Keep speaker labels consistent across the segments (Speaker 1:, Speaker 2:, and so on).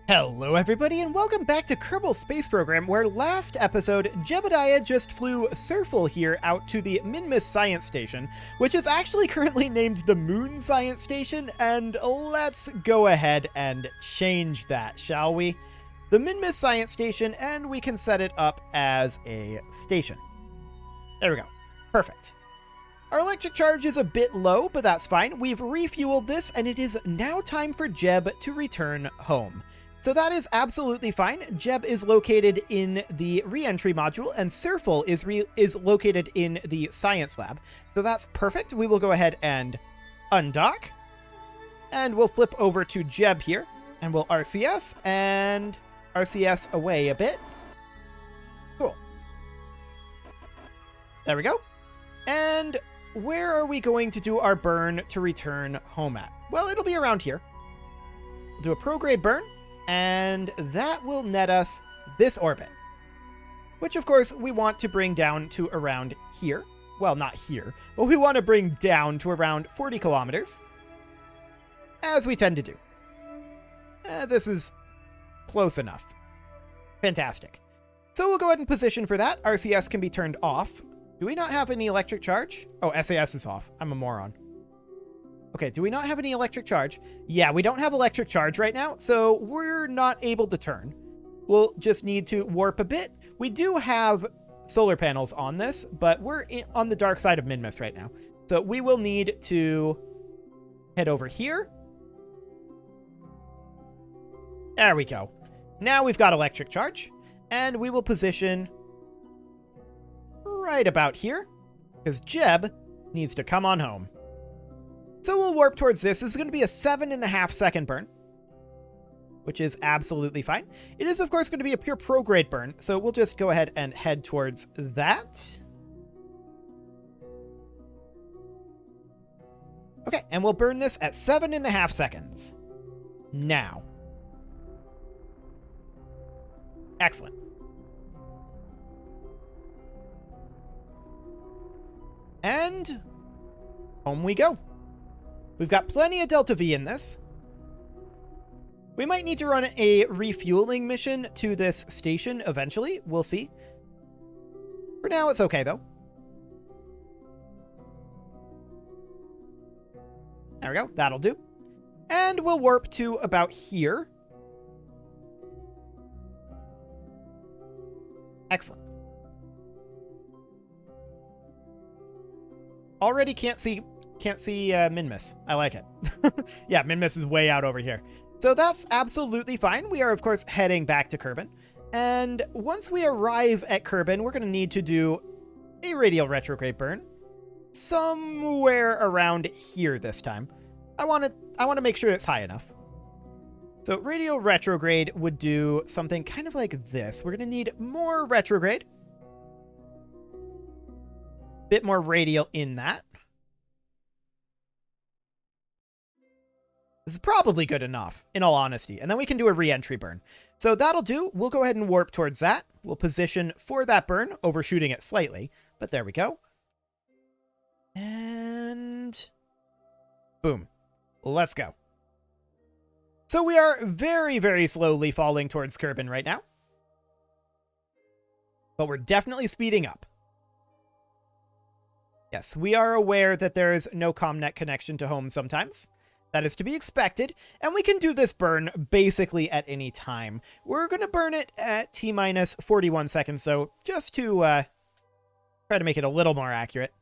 Speaker 1: Hello everybody and welcome back to Kerbal Space Program, where last episode, Jebediah just flew Surfle here out to the Minmus Science Station, which is actually currently named the Moon Science Station, and let's go ahead and change that, shall we? The Minmus Science Station, and we can set it up as a station. There we go. Perfect. Our electric charge is a bit low, but that's fine. We've refueled this, and it is now time for Jeb to return home. So that is absolutely fine. Jeb is located in the re-entry module, and Surfle is located in the science lab. So that's perfect. We will go ahead and undock, and we'll flip over to Jeb here, and we'll RCS, and RCS away a bit. Cool. There we go. And where are we going to do our burn to return home at? Well, it'll be around here. We'll do a prograde burn. And that will net us this orbit, which of course we want to bring down to around here. Well, not here, but we want to bring down to around 40 kilometers, as we tend to do. This is close enough. Fantastic. So we'll go ahead and position for that. RCS can be turned off. Do we not have any electric charge? Oh, SAS is off. I'm a moron. Okay, do we not have any electric charge? Yeah, we don't have electric charge right now, so we're not able to turn. We'll just need to warp a bit. We do have solar panels on this, but we're on the dark side of Minmus right now. So we will need to head over here. There we go. Now we've got electric charge, and we will position right about here, because Jeb needs to come on home. So we'll warp towards this. This is going to be a 7.5 second burn, which is absolutely fine. It is, of course, going to be a pure prograde burn, so we'll just go ahead and head towards that. Okay, and we'll burn this at 7.5 seconds. Now. Excellent. And home we go. We've got plenty of Delta V in this. We might need to run a refueling mission to this station eventually. We'll see. For now, it's okay, though. There we go. That'll do. And we'll warp to about here. Excellent. Already can't see Minmus. I like it. Yeah, Minmus is way out over here. So that's absolutely fine. We are, of course, heading back to Kerbin. And once we arrive at Kerbin, we're going to need to do a radial retrograde burn somewhere around here this time. I want to make sure it's high enough. So radial retrograde would do something kind of like this. We're going to need more retrograde. Bit more radial in that. This is probably good enough, in all honesty. And then we can do a re-entry burn. So that'll do. We'll go ahead and warp towards that. We'll position for that burn, overshooting it slightly. But there we go. And boom. Let's go. So we are very, very slowly falling towards Kerbin right now. But we're definitely speeding up. Yes, we are aware that there is no ComNet connection to home sometimes. That is to be expected, and we can do this burn basically at any time. We're going to burn it at T-minus 41 seconds, though, just to try to make it a little more accurate.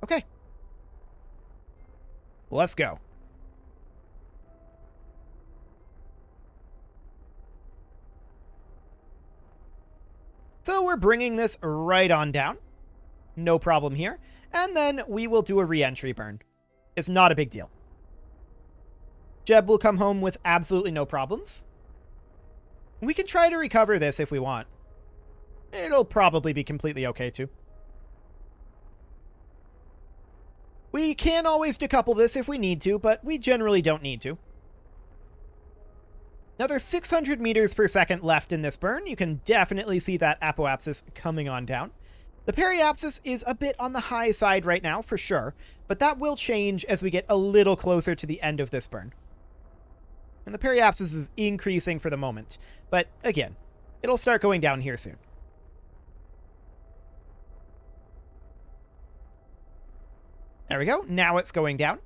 Speaker 1: Okay. Let's go. So we're bringing this right on down. No problem here. And then we will do a re-entry burn. It's not a big deal. Jeb will come home with absolutely no problems. We can try to recover this if we want. It'll probably be completely okay too. We can always decouple this if we need to, but we generally don't need to. Now there's 600 meters per second left in this burn. You can definitely see that apoapsis coming on down. The periapsis is a bit on the high side right now, for sure, but that will change as we get a little closer to the end of this burn. And the periapsis is increasing for the moment. But again, it'll start going down here soon. There we go. Now it's going down.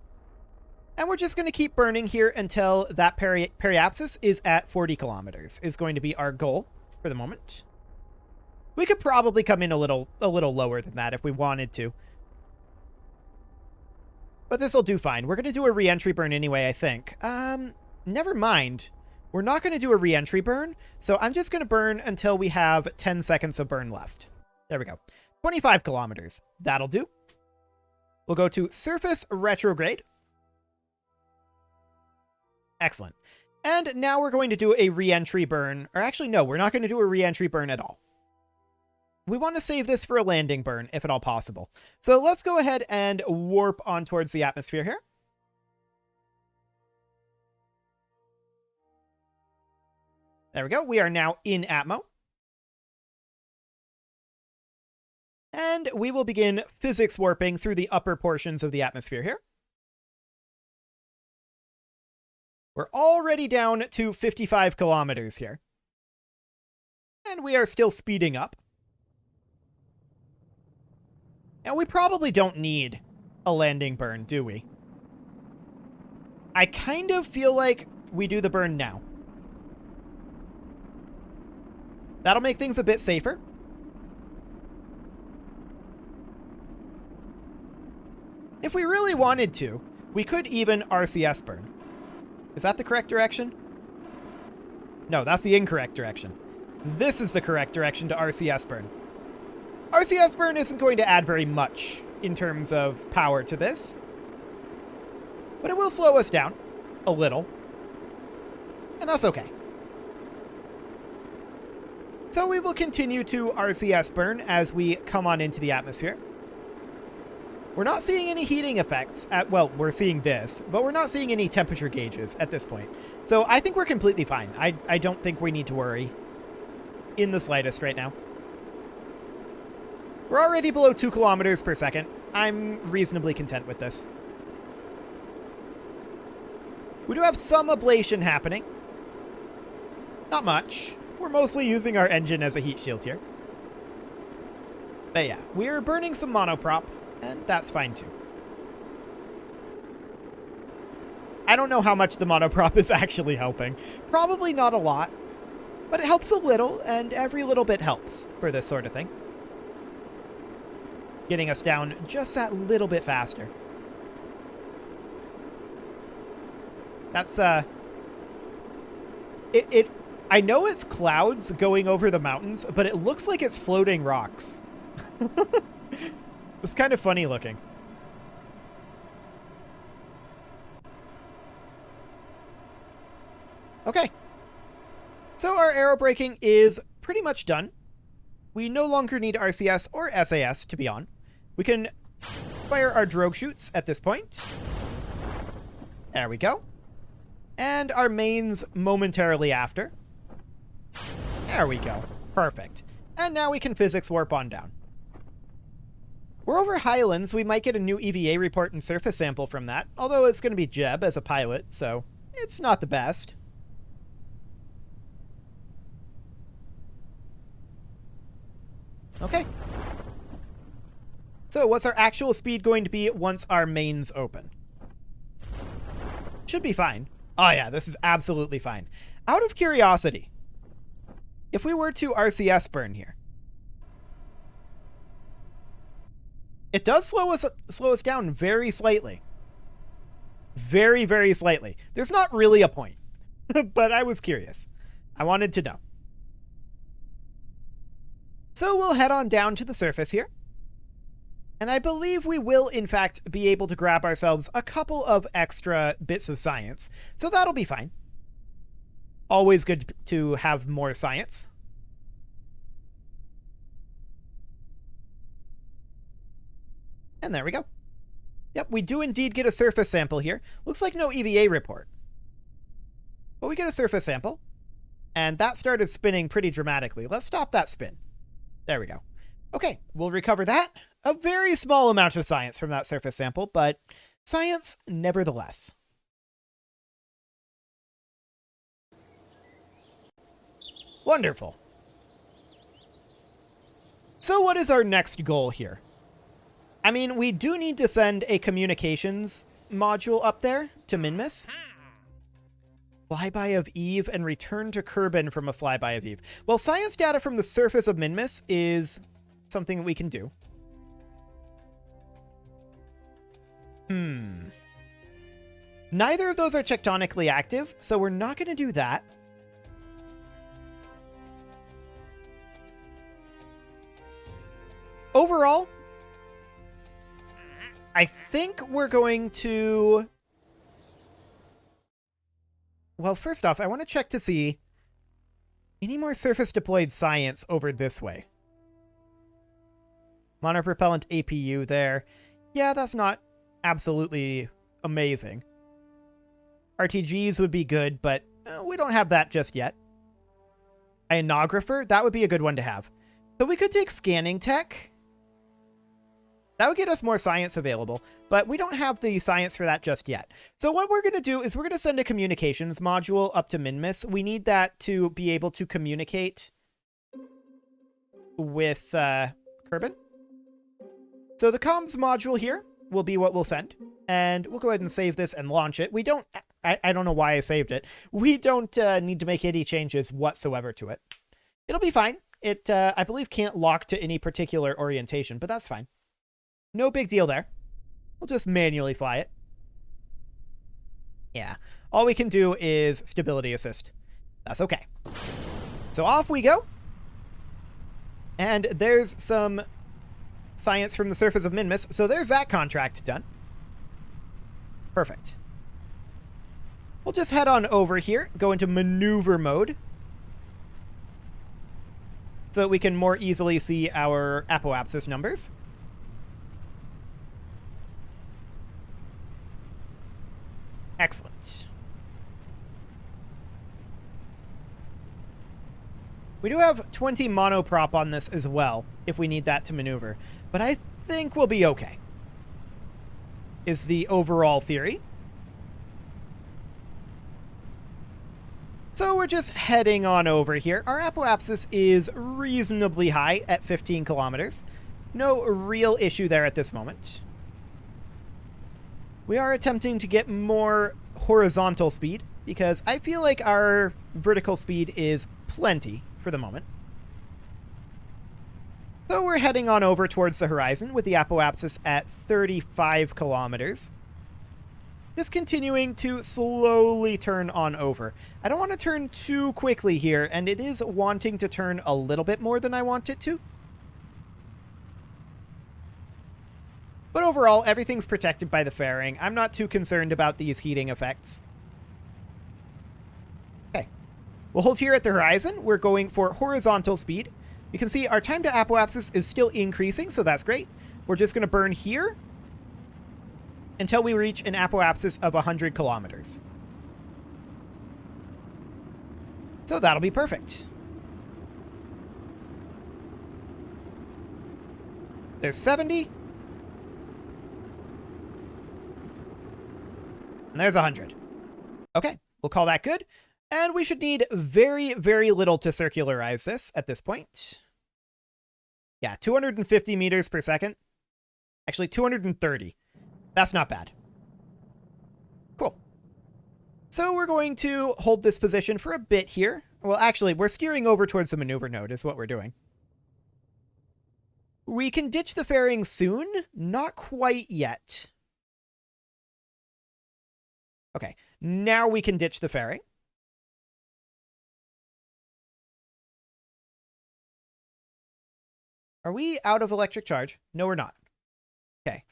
Speaker 1: And we're just going to keep burning here until that periapsis is at 40 kilometers, is going to be our goal for the moment. We could probably come in a little lower than that if we wanted to. But this will do fine. We're going to do a re-entry burn anyway, I think. Never mind. We're not going to do a re-entry burn, so I'm just going to burn until we have 10 seconds of burn left. There we go. 25 kilometers. That'll do. We'll go to surface retrograde. Excellent. And now we're going to do a re-entry burn. Or actually, no, we're not going to do a re-entry burn at all. We want to save this for a landing burn, if at all possible. So let's go ahead and warp on towards the atmosphere here. There we go. We are now in Atmo. And we will begin physics warping through the upper portions of the atmosphere here. We're already down to 55 kilometers here. And we are still speeding up. And we probably don't need a landing burn, do we? I kind of feel like we do the burn now. That'll make things a bit safer. If we really wanted to, we could even RCS burn. Is that the correct direction? No, that's the incorrect direction. This is the correct direction to RCS burn. RCS burn isn't going to add very much in terms of power to this, but it will slow us down a little, and that's okay. So we will continue to RCS burn as we come on into the atmosphere. We're not seeing any heating effects well, we're seeing this, but we're not seeing any temperature gauges at this point. So I think we're completely fine. I don't think we need to worry in the slightest right now. We're already below 2 kilometers per second. I'm reasonably content with this. We do have some ablation happening. Not much. We're mostly using our engine as a heat shield here. But yeah, we're burning some monoprop, and that's fine too. I don't know how much the monoprop is actually helping. Probably not a lot, but it helps a little, and every little bit helps for this sort of thing. Getting us down just that little bit faster. That's, I know it's clouds going over the mountains, but it looks like it's floating rocks. It's kind of funny looking. Okay. So our aero braking is pretty much done. We no longer need RCS or SAS to be on. We can fire our drogue chutes at this point. There we go. And our mains momentarily after. There we go. Perfect. And now we can physics warp on down. We're over Highlands. We might get a new EVA report and surface sample from that, although it's going to be Jeb as a pilot, so it's not the best. Okay. So what's our actual speed going to be once our mains open? Should be fine. Oh yeah, this is absolutely fine. Out of curiosity, if we were to RCS burn here, it does slow us down very slightly. Very, very slightly. There's not really a point, but I was curious. I wanted to know. So we'll head on down to the surface here. And I believe we will, in fact, be able to grab ourselves a couple of extra bits of science. So that'll be fine. Always good to have more science. And there we go. Yep, we do indeed get a surface sample here. Looks like no EVA report. But we get a surface sample. And that started spinning pretty dramatically. Let's stop that spin. There we go. Okay, we'll recover that. A very small amount of science from that surface sample, but science nevertheless. Wonderful. So what is our next goal here? I mean, we do need to send a communications module up there to Minmus. Flyby of Eve and return to Kerbal from a flyby of Eve. Well, science data from the surface of Minmus is something that we can do. Neither of those are tectonically active, so we're not going to do that. Overall, I think we're going to... Well, first off, I want to check to see any more surface deployed science over this way. Monopropellant APU there. Yeah, that's not absolutely amazing. RTGs would be good, but we don't have that just yet. Ionographer, that would be a good one to have. So we could take scanning tech. That would get us more science available, but we don't have the science for that just yet. So what we're going to do is we're going to send a communications module up to Minmus. We need that to be able to communicate with Kerbal. So the comms module here will be what we'll send, and we'll go ahead and save this and launch it. We don't, I don't know why I saved it. We don't need to make any changes whatsoever to it. It'll be fine. It, I believe, can't lock to any particular orientation, but that's fine. No big deal there. We'll just manually fly it. Yeah. All we can do is stability assist. That's okay. So off we go. And there's some science from the surface of Minmus. So there's that contract done. Perfect. We'll just head on over here, go into maneuver mode, so that we can more easily see our apoapsis numbers. Excellent. We do have 20 monoprop on this as well, if we need that to maneuver. But I think we'll be okay, is the overall theory. So we're just heading on over here. Our apoapsis is reasonably high at 15 kilometers. No real issue there at this moment. We are attempting to get more horizontal speed, because I feel like our vertical speed is plenty for the moment. So we're heading on over towards the horizon with the apoapsis at 35 kilometers. Just continuing to slowly turn on over. I don't want to turn too quickly here, and it is wanting to turn a little bit more than I want it to. But overall, everything's protected by the fairing. I'm not too concerned about these heating effects. Okay. We'll hold here at the horizon. We're going for horizontal speed. You can see our time to apoapsis is still increasing, so that's great. We're just going to burn here until we reach an apoapsis of 100 kilometers. So that'll be perfect. There's 70. And there's 100. Okay, we'll call that good. And we should need very, very little to circularize this at this point. Yeah, 250 meters per second. Actually, 230. That's not bad. Cool. So we're going to hold this position for a bit here. Well, actually, we're steering over towards the maneuver node is what we're doing. We can ditch the fairing soon. Not quite yet. Okay, now we can ditch the fairing. Are we out of electric charge? No, we're not. Okay.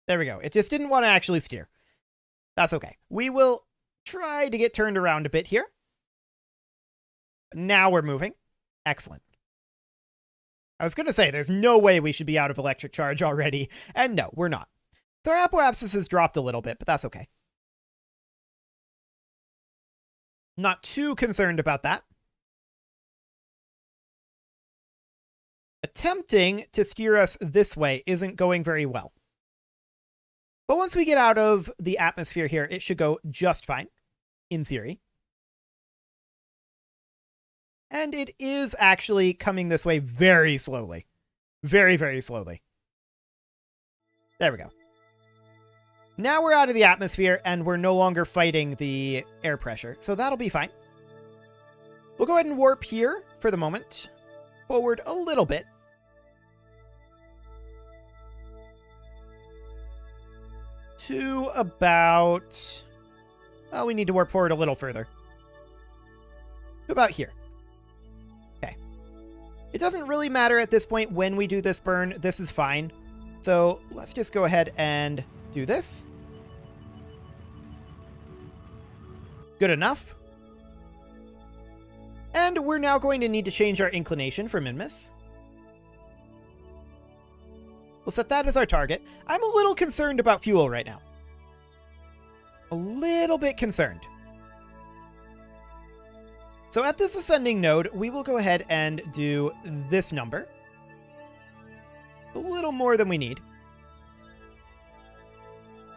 Speaker 1: There we go. It just didn't want to actually steer. That's okay. We will try to get turned around a bit here. Now we're moving. Excellent. I was going to say, there's no way we should be out of electric charge already. And no, we're not. So our apoapsis has dropped a little bit, but that's okay. Not too concerned about that. Attempting to steer us this way isn't going very well. But once we get out of the atmosphere here, it should go just fine, in theory. And it is actually coming this way very slowly. Very, very slowly. There we go. Now we're out of the atmosphere, and we're no longer fighting the air pressure, so that'll be fine. We'll go ahead and warp here for the moment. Forward a little bit. To about... Well, we need to warp forward a little further. To about here. Okay. It doesn't really matter at this point when we do this burn. This is fine. So let's just go ahead and do this. Good enough. And we're now going to need to change our inclination for Minmus. We'll set that as our target. I'm a little concerned about fuel right now. A little bit concerned. So at this ascending node, we will go ahead and do this number. A little more than we need.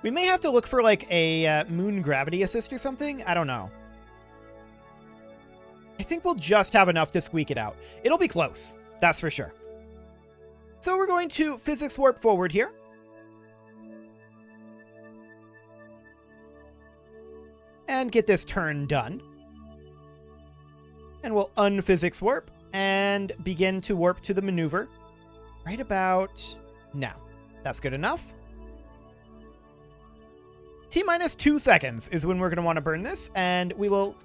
Speaker 1: We may have to look for like a moon gravity assist or something. I don't know. I think we'll just have enough to squeak it out. It'll be close. That's for sure. So we're going to physics warp forward here. And get this turn done. And we'll unphysics warp and begin to warp to the maneuver right about now. That's good enough. T-minus 2 seconds is when we're going to want to burn this, and we will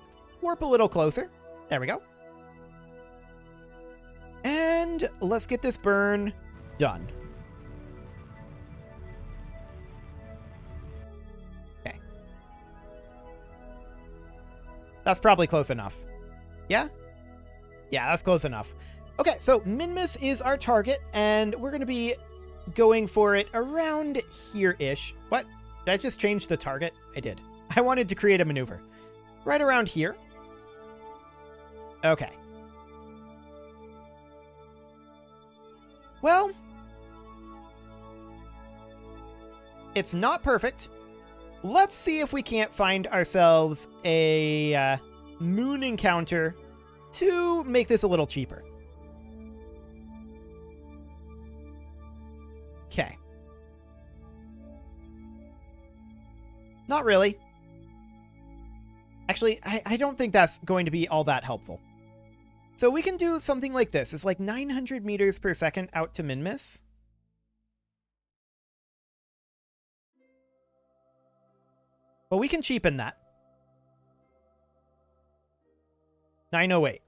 Speaker 1: warp a little closer. There we go. And let's get this burn done. Okay. That's probably close enough. Yeah? Yeah, that's close enough. Okay, so Minmus is our target, and we're going to be going for it around here-ish. What? Did I just change the target? I did. I wanted to create a maneuver. Right around here. Okay. Well, it's not perfect. Let's see if we can't find ourselves a moon encounter to make this a little cheaper. Okay. Not really. Actually, I don't think that's going to be all that helpful. So we can do something like this. It's like 900 meters per second out to Minmus. But we can cheapen that. 908.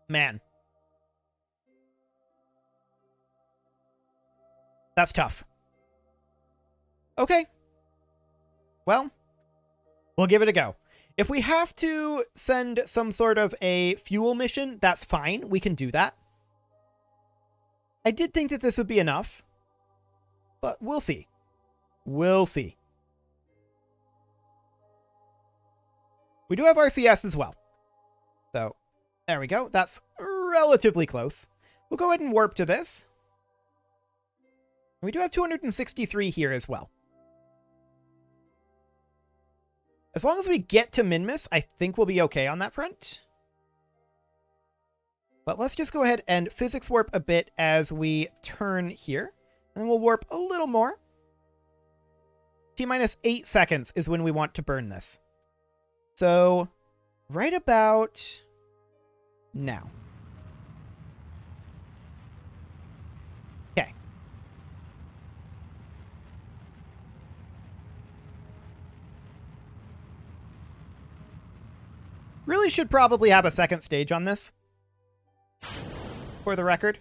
Speaker 1: Man. That's tough. Okay. Well, we'll give it a go. If we have to send some sort of a fuel mission, that's fine. We can do that. I did think that this would be enough, but we'll see. We'll see. We do have RCS as well. So, there we go. That's relatively close. We'll go ahead and warp to this. We do have 263 here as well. As long as we get to Minmus, I think we'll be okay on that front. But let's just go ahead and physics warp a bit as we turn here. And then we'll warp a little more. T-minus 8 seconds is when we want to burn this. So, right about now. Okay. Really should probably have a second stage on this. For the record.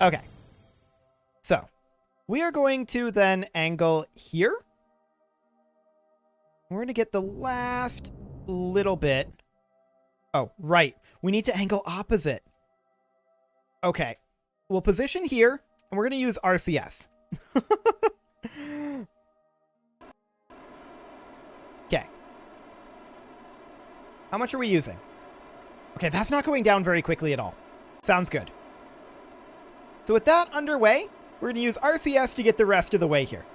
Speaker 1: Okay. So, we are going to then angle here. We're going to get the last little bit. Oh, right. We need to angle opposite. Okay. We'll position here, and we're going to use RCS. Okay. How much are we using? Okay, that's not going down very quickly at all. Sounds good. So with that underway, we're going to use RCS to get the rest of the way here.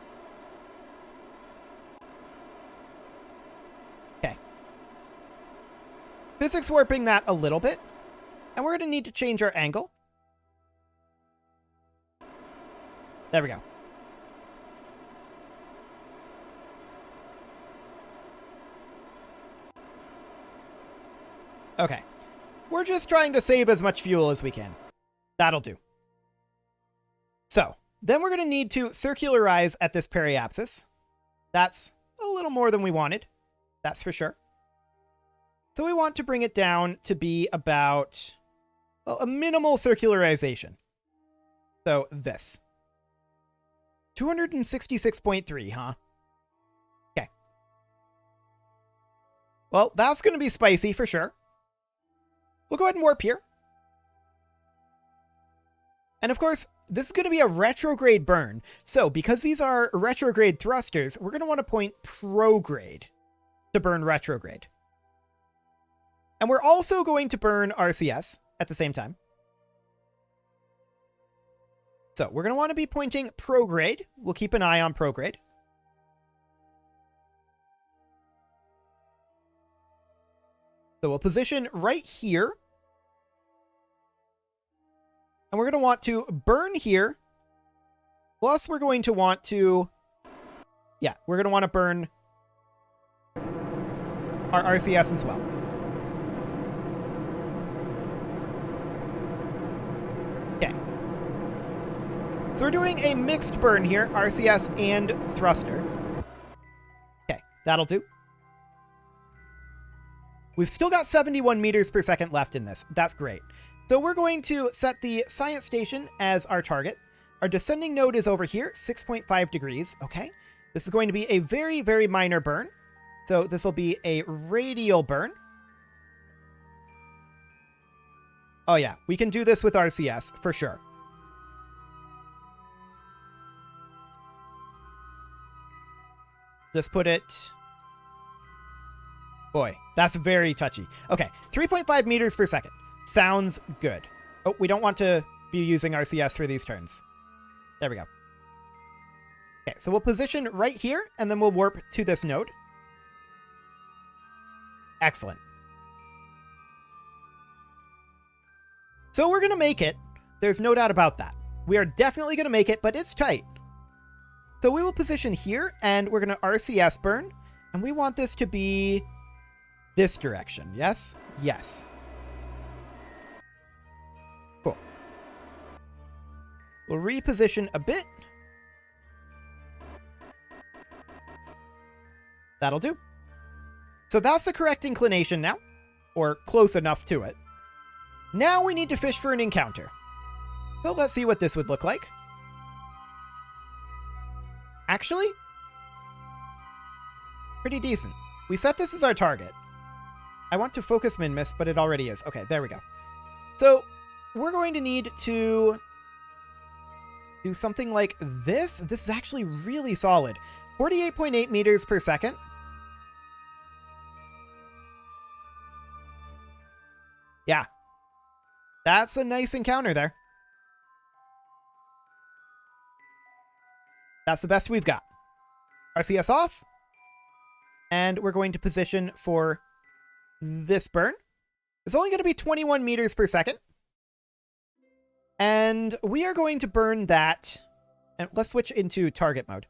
Speaker 1: Okay. physics warping that a little bit. And we're going to need to change our angle. There we go. Okay. We're just trying to save as much fuel as we can. That'll do. So, then we're going to need to circularize at this periapsis. That's a little more than we wanted. That's for sure. So we want to bring it down to be about, well, a minimal circularization. So this. 266.3, huh? Okay. Well, that's going to be spicy for sure. We'll go ahead and warp here. And of course, this is going to be a retrograde burn. So because these are retrograde thrusters, we're going to want to point prograde to burn retrograde. And we're also going to burn RCS at the same time. So we're going to want to be pointing prograde. We'll keep an eye on prograde. So we'll position right here. And we're going to want to burn here. Plus, we're going to want to... Yeah, we're going to want to burn our RCS as well. Okay. So we're doing a mixed burn here, RCS and thruster. Okay, that'll do. We've still got 71 meters per second left in this. That's great. So we're going to set the science station as our target. Our descending node is over here, 6.5 degrees. Okay. This is going to be a very, very minor burn. So this will be a radial burn. Oh yeah, we can do this with RCS for sure. Just put it... Boy, that's very touchy. Okay, 3.5 meters per second. Sounds good. Oh, we don't want to be using RCS for these turns. There we go. Okay, so we'll position right here, and then we'll warp to this node. Excellent. So we're going to make it. There's no doubt about that. We are definitely going to make it, but it's tight. So we will position here, and we're going to RCS burn, and we want this to be this direction. Yes? Yes. Cool. We'll reposition a bit. That'll do. So that's the correct inclination now, or close enough to it. Now we need to fish for an encounter. So let's see what this would look like. Actually, pretty decent. We set this as our target. I want to focus Minmus, but it already is. Okay, there we go. So we're going to need to do something like this. This is actually really solid. 48.8 meters per second. Yeah. That's a nice encounter there. That's the best we've got. RCS off. And we're going to position for this burn. It's only going to be 21 meters per second. And we are going to burn that. And let's switch into target mode.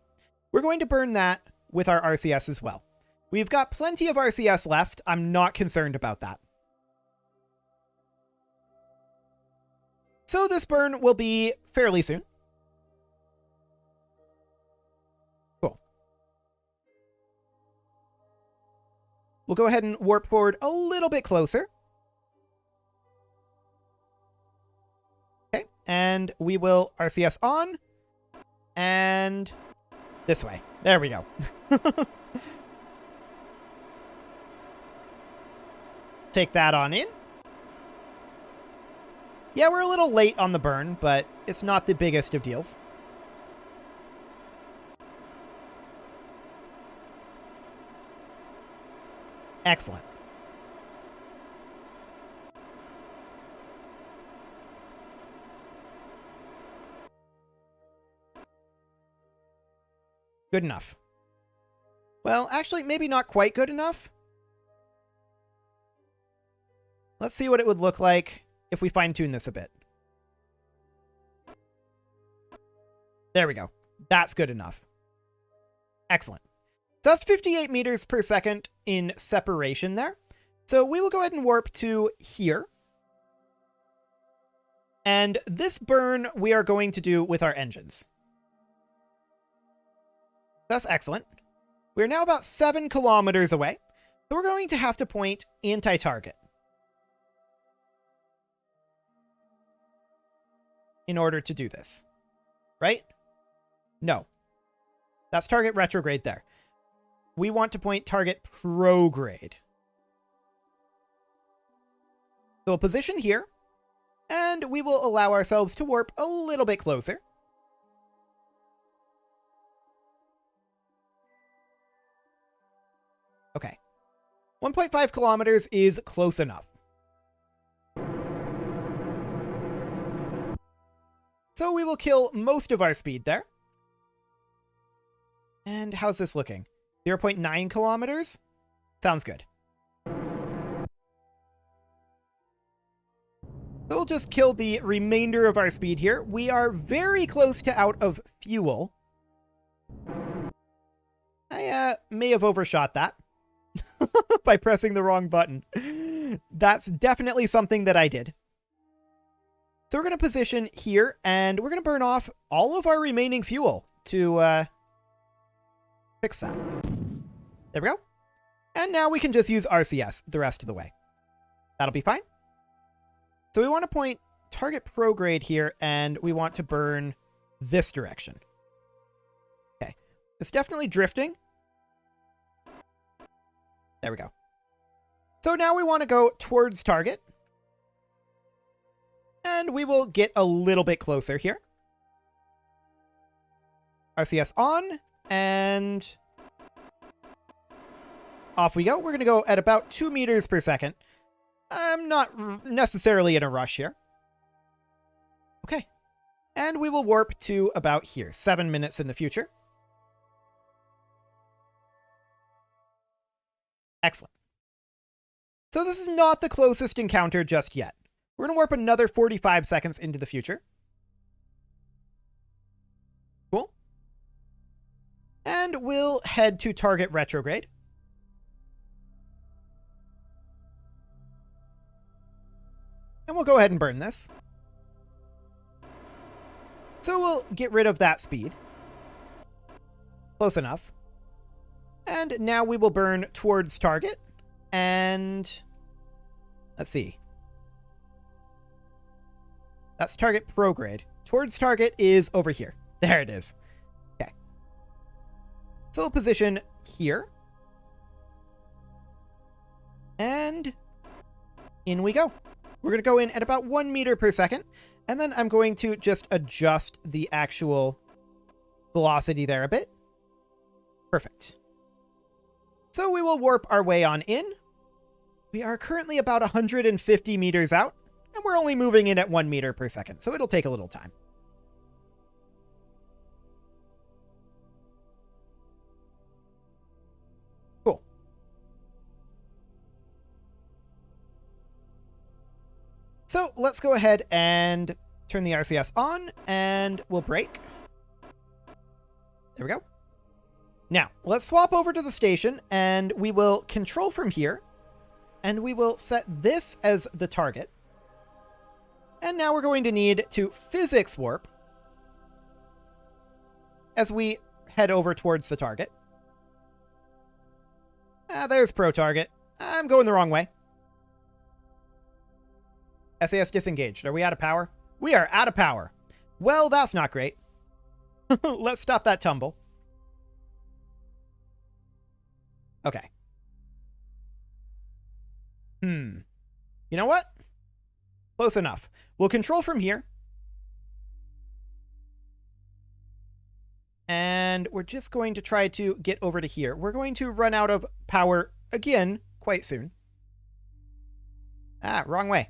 Speaker 1: We're going to burn that with our RCS as well. We've got plenty of RCS left. I'm not concerned about that. So this burn will be fairly soon. Cool. We'll go ahead and warp forward a little bit closer. Okay, and we will RCS on. And this way. There we go. Take that on in. Yeah, we're a little late on the burn, but it's not the biggest of deals. Excellent. Good enough. Well, actually, maybe not quite good enough. Let's see what it would look like if we fine-tune this a bit. There we go. That's good enough. Excellent. So that's 58 meters per second in separation there. So we will go ahead and warp to here. And this burn we are going to do with our engines. That's excellent. We're now about 7 kilometers away. So we're going to have to point anti-target in order to do this. Right? No. That's target retrograde there. We want to point target prograde. So we'll position here, and we will allow ourselves to warp a little bit closer. Okay. 1.5 kilometers is close enough. So we will kill most of our speed there. And how's this looking? 0.9 kilometers? Sounds good. So we'll just kill the remainder of our speed here. We are very close to out of fuel. I may have overshot that by pressing the wrong button. That's definitely something that I did. So we're going to position here, and we're going to burn off all of our remaining fuel to fix that. There we go. And now we can just use RCS the rest of the way. That'll be fine. So we want to point target prograde here, and we want to burn this direction. Okay. It's definitely drifting. There we go. So now we want to go towards target. And we will get a little bit closer here. RCS on, and off we go. We're going to go at about 2 meters per second. I'm not necessarily in a rush here. Okay. And we will warp to about here, 7 minutes in the future. Excellent. So this is not the closest encounter just yet. We're going to warp another 45 seconds into the future. Cool. And we'll head to target retrograde. And we'll go ahead and burn this. So we'll get rid of that speed. Close enough. And now we will burn towards target. And let's see. That's target prograde. Towards target is over here. There it is. Okay. So we'll position here. And in we go. We're going to go in at about 1 meter per second. And then I'm going to just adjust the actual velocity there a bit. Perfect. So we will warp our way on in. We are currently about 150 meters out. And we're only moving in at 1 meter per second, so it'll take a little time. Cool. So let's go ahead and turn the RCS on, and we'll brake. There we go. Now, let's swap over to the station, and we will control from here, and we will set this as the target. And now we're going to need to physics warp as we head over towards the target. There's pro target. I'm going the wrong way. SAS disengaged. Are we out of power? We are out of power. Well, that's not great. Let's stop that tumble. Okay. You know what? Close enough. We'll control from here. And we're just going to try to get over to here. We're going to run out of power again quite soon. Wrong way.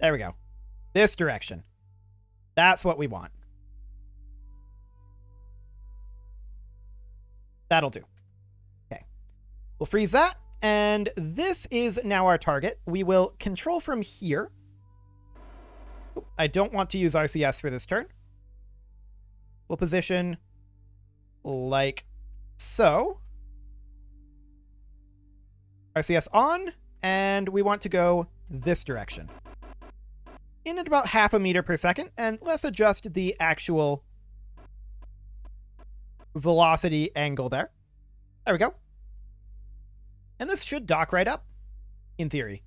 Speaker 1: There we go. This direction. That's what we want. That'll do. Okay. We'll freeze that, and this is now our target. We will control from here. I don't want to use RCS for this turn. We'll position like so. RCS on, and we want to go this direction. In at about half a meter per second, and let's adjust the actual velocity angle there. There we go. And this should dock right up, in theory.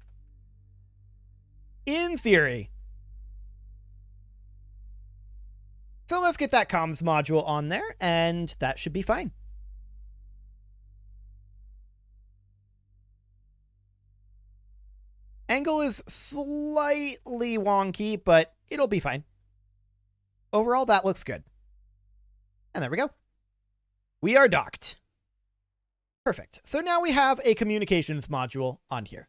Speaker 1: In theory. So let's get that comms module on there, and that should be fine. Angle is slightly wonky, but it'll be fine. Overall, that looks good. And there we go. We are docked. Perfect. So now we have a communications module on here.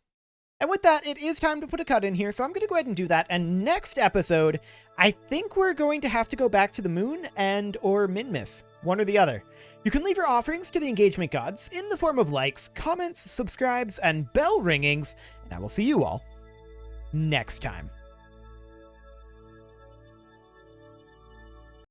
Speaker 1: And with that, it is time to put a cut in here, so I'm going to go ahead and do that. And next episode, I think we're going to have to go back to the moon and or Minmus, one or the other. You can leave your offerings to the engagement gods in the form of likes, comments, subscribes, and bell ringings, and I will see you all next time.